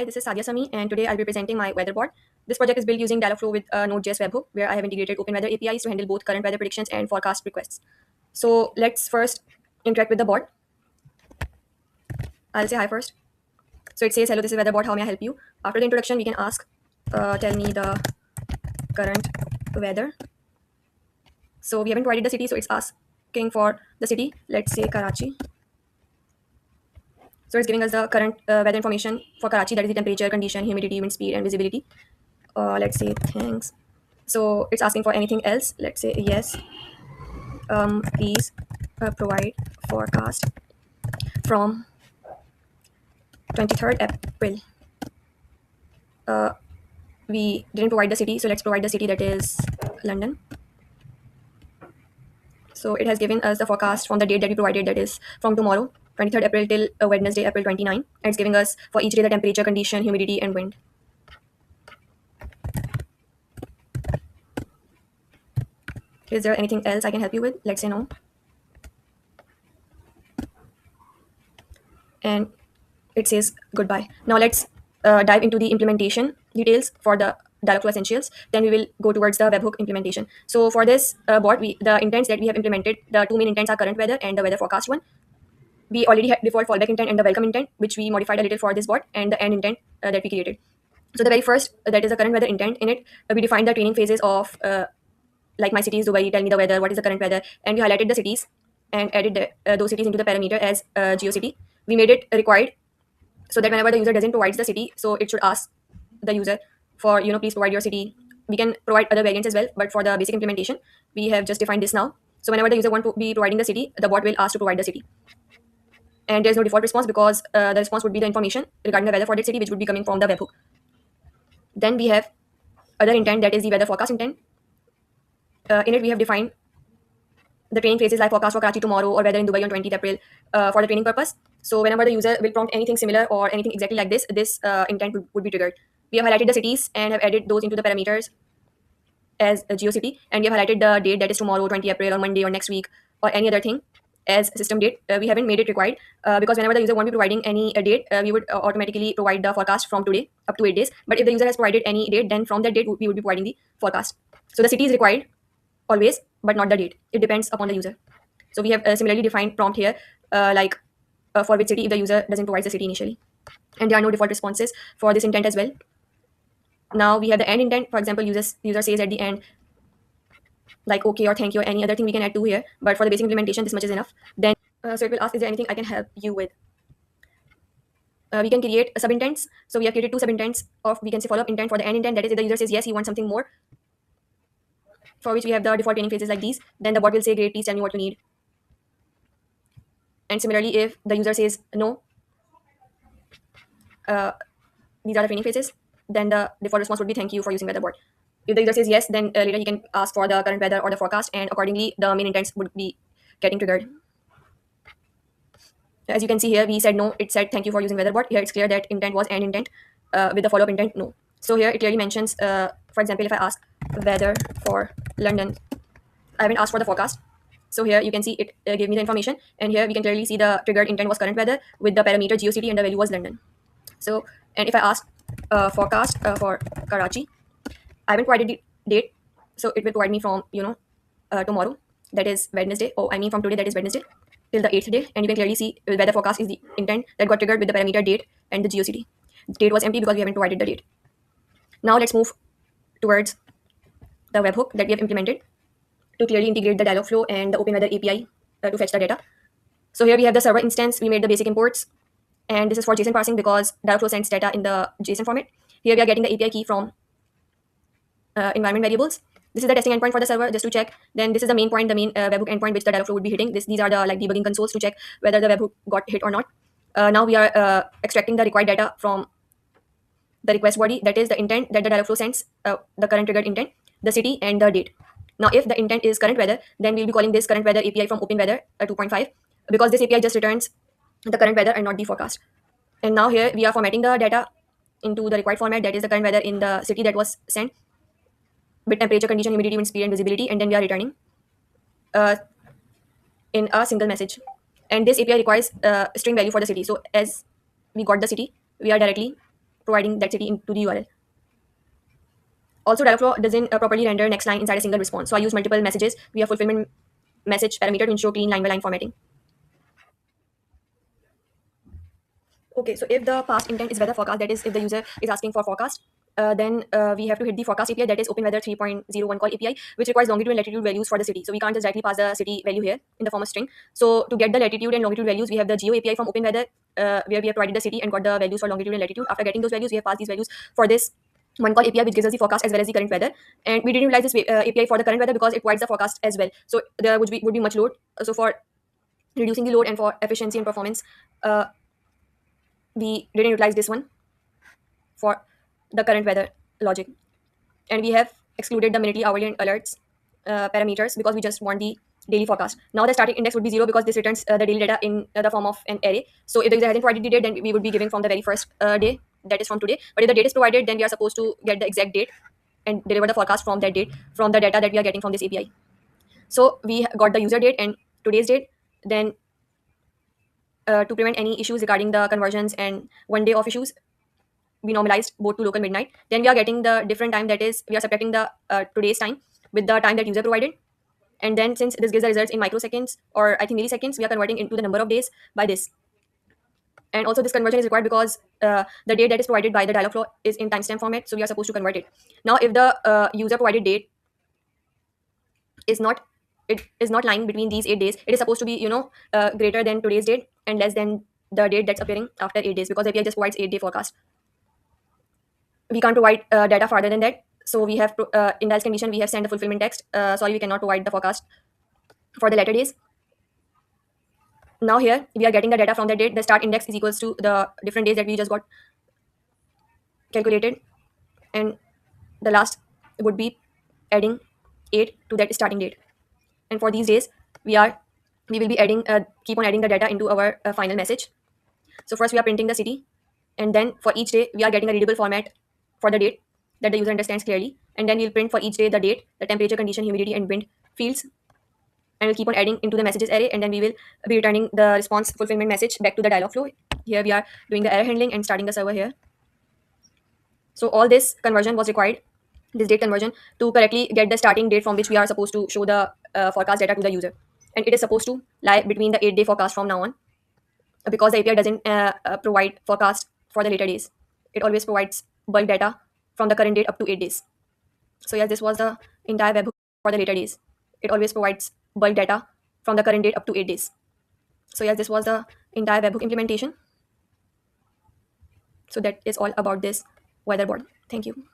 Hi, this is Sadia Sami, and today I'll be presenting my weather bot. This project is built using Dialogflow with Node.js Webhook, where I have integrated OpenWeather APIs to handle both current weather predictions and forecast requests. So let's first interact with the bot. I'll say hi first. So it says, hello, this is weather bot. How may I help you? After the introduction, we can ask, tell me the current weather. So we haven't provided the city, so it's asking for the city. Let's say Karachi. So it's giving us the current weather information for Karachi, that is the temperature, condition, humidity, wind speed, and visibility. Let's say thanks. So it's asking for anything else. Let's say yes. Please provide forecast from 23rd April. We didn't provide the city, so let's provide the city, that is London. So it has given us the forecast from the date that we provided, that is from tomorrow, 23rd April till Wednesday, April 29. And it's giving us for each day the temperature, condition, humidity, and wind. Is there anything else I can help you with? Let's say no. And it says goodbye. Now let's dive into the implementation details for the Dialogflow Essentials. Then we will go towards the webhook implementation. So for this bot, the intents that we have implemented, the two main intents are current weather and the weather forecast one. We already had default fallback intent and the welcome intent, which we modified a little for this bot, and the end intent that we created. So the very first, that is the current weather intent. In it, we defined the training phases of like my city is Dubai, tell me the weather, what is the current weather, and we highlighted the cities and added those cities into the parameter as GeoCity. We made it required so that whenever the user doesn't provide the city, so it should ask the user for, please provide your city. We can provide other variants as well, but for the basic implementation, we have just defined this now. So whenever the user want to be providing the city, the bot will ask to provide the city. And there's no default response because the response would be the information regarding the weather for that city, which would be coming from the webhook. Then we have other intent, that is the weather forecast intent. In it, we have defined the training phases like forecast for Karachi tomorrow or weather in Dubai on 20th April for the training purpose. So whenever the user will prompt anything similar or anything exactly like this, this intent would be triggered. We have highlighted the cities and have added those into the parameters as a GeoCity, and we have highlighted the date, that is tomorrow, 20th April, or Monday, or next week, or any other thing as system date. We haven't made it required because whenever the user won't be providing any date, we would automatically provide the forecast from today up to 8 days. But if the user has provided any date, then from that date we would be providing the forecast. So the city is required always, but not the date. It depends upon the user. So we have similarly defined prompt here, like for which city if the user doesn't provide the city initially. And there are no default responses for this intent as well. Now we have the end intent. For example, user says at the end, like okay or thank you or any other thing we can add to here. But for the basic implementation, this much is enough. Then so it will ask, is there anything I can help you with? We can create sub-intents. So we have created two sub-intents of, we can say, follow-up intent for the end intent. That is, if the user says yes, he wants something more, for which we have the default training phases like these. Then the bot will say, great, please tell me what you need. And similarly, if the user says no, these are the training phases, then the default response would be thank you for using weatherbot. If the user says yes, then later he can ask for the current weather or the forecast, and accordingly the main intents would be getting triggered. As you can see here, we said no, it said thank you for using weatherbot. Here it's clear that intent was an intent with the follow-up intent no. So here it clearly mentions, for example, if I ask weather for London, I haven't asked for the forecast. So here you can see it gave me the information, and here we can clearly see the triggered intent was current weather with the parameter GeoCity and the value was London. So, and if I ask forecast for Karachi, I haven't provided the date, so it will provide me from tomorrow, that is Wednesday. Oh, I mean from today, that is Wednesday, till the 8th day, and you can clearly see weather forecast is the intent that got triggered with the parameter date and the GeoCity. The date was empty because we haven't provided the date. Now let's move towards the webhook that we have implemented to clearly integrate the Dialogflow and the OpenWeather API to fetch the data. So here we have the server instance. We made the basic imports, and this is for JSON parsing because Dialogflow sends data in the JSON format. Here we are getting the API key from environment variables. This is the testing endpoint for the server just to check. Then this is the main point, the main webhook endpoint which the Dialogflow would be hitting. These are the debugging consoles to check whether the webhook got hit or not. Now we are extracting the required data from the request body, that is the intent that the Dialogflow sends, the current triggered intent, the city, and the date. Now, if the intent is current weather, then we'll be calling this current weather API from OpenWeather 2.5 because this API just returns the current weather and not the forecast. And now here we are formatting the data into the required format, that is the current weather in the city that was sent with temperature, condition, humidity, wind speed, and visibility, and then we are returning in a single message. And this API requires string value for the city. So as we got the city, we are directly providing that city into the URL. Also, Dialogflow doesn't properly render next line inside a single response. So I use multiple messages via fulfillment message parameter to ensure clean line by line formatting. Okay, so if the past intent is weather forecast, that is, if the user is asking for forecast, then we have to hit the forecast API, that is OpenWeather 3.01 call API, which requires longitude and latitude values for the city. So we can't just directly pass the city value here in the form of string. So to get the latitude and longitude values, we have the geo API from OpenWeather, where we have provided the city and got the values for longitude and latitude. After getting those values, we have passed these values for this one call API, which gives us the forecast as well as the current weather. And we didn't utilize this API for the current weather because it provides the forecast as well. So there would be much load. So for reducing the load and for efficiency and performance, we didn't utilize this one for the current weather logic. And we have excluded the minutely, hourly, and alerts parameters because we just want the daily forecast. Now the starting index would be 0 because this returns the daily data in the form of an array. So if the user hasn't provided the date, then we would be giving from the very first day, that is from today. But if the date is provided, then we are supposed to get the exact date and deliver the forecast from that date, from the data that we are getting from this API. So we got the user date and today's date. Then to prevent any issues regarding the conversions and one day of issues, we normalized both to local midnight. Then we are getting the different time, that is, we are subtracting the today's time with the time that user provided. And then since this gives the results in microseconds, or I think milliseconds, we are converting into the number of days by this. And also this conversion is required because the date that is provided by the Dialogflow is in timestamp format, so we are supposed to convert it. Now if the user provided date is not, it is not lying between these 8 days, it is supposed to be greater than today's date and less than the date that's appearing after 8 days, because API just provides 8-day forecast. We can't provide data farther than that. So we have in that condition we have sent the fulfillment text. Sorry, we cannot provide the forecast for the later days. Now here we are getting the data from the date. The start index is equals to the different days that we just got calculated, and the last would be adding 8 to that starting date. And for these days we will be adding keep on adding the data into our final message. So first we are printing the city, and then for each day we are getting a readable format for the date that the user understands clearly. And then we'll print for each day the date, the temperature, condition, humidity, and wind fields. And we'll keep on adding into the messages array, and then we will be returning the response fulfillment message back to the Dialogflow. Here we are doing the error handling and starting the server here. So all this conversion was required, this date conversion, to correctly get the starting date from which we are supposed to show the forecast data to the user. And it is supposed to lie between the 8-day forecast from now on, because the API doesn't provide forecast for the later days. It always provides bulk data from the current date up to 8 days. So yes, this was the entire webhook for the later days. It always provides bulk data from the current date up to 8 days. So yes, this was the entire webhook implementation. So that is all about this weather board. Thank you.